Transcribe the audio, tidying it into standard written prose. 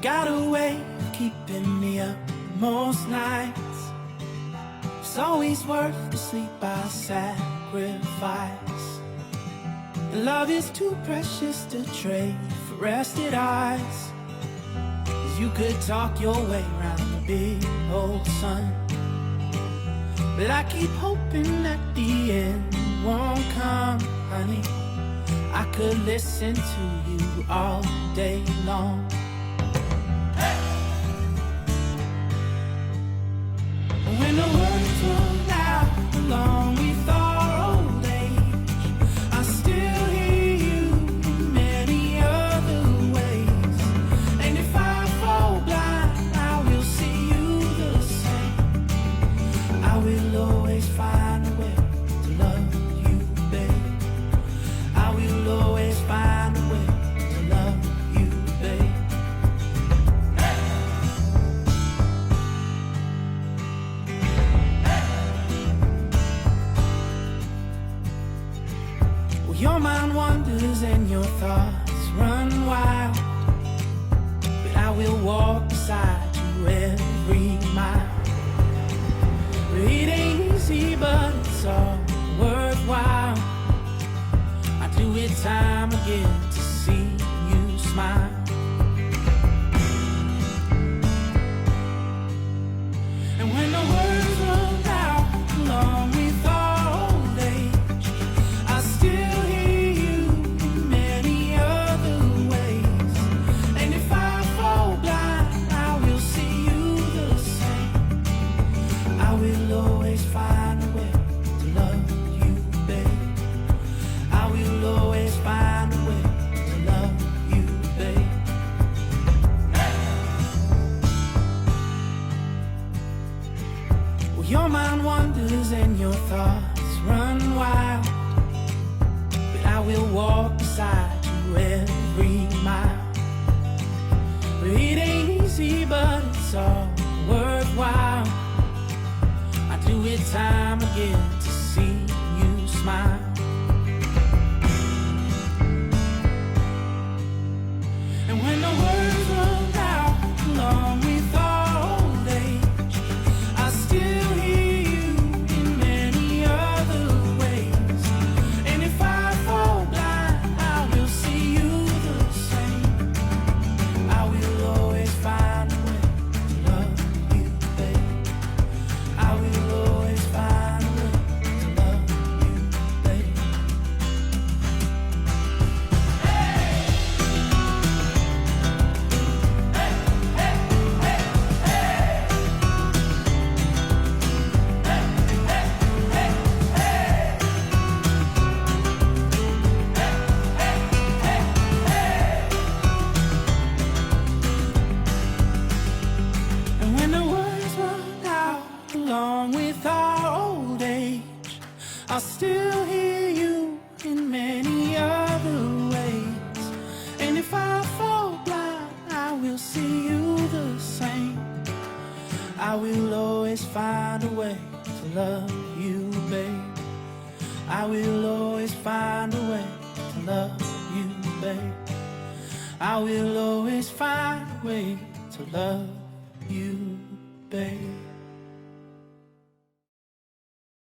got a way of keeping me up most nights. It's always worth the sleep I sacrifice. Love is too precious to trade for rested eyes. 'Cause you could talk your way around the big old sun, but I keep hoping that the end won't come, honey. I could listen to you all day long. When the words run out along with our old age, I still hear you in many other ways. And if I fall blind, I will see you the same. I will always find a way to love you, babe. I will always find a way to love you, babe. Well, your mind wanders and your thoughts run wild, but I will walk beside you every mile. It ain't easy, but it's all worthwhile. I do it time again to see you smile. And when the words run out along with our old age, I still hear you in many other ways. And if I fall blind, I will see you the same. I will always find a way to love you, babe. I will always find a way to love you, babe. Well, your mind wanders and your thoughts run wild, but I will walk beside you every mile. It ain't easy, but it's all worthwhile. I do it time again to see you smile. And when the words run out along with our old age, I still hear you in many other ways. And if I fall blind, I will see you the same. I will always find a way to love you, babe. I will always find a way to love you, babe. And when the words run out along with our old age, I'll still hear you in many other ways. And if I fall blind, I will see you the same. I will always find a way to love you, babe. I will always find a way to love you, babe. I will always find a way to love you, babe.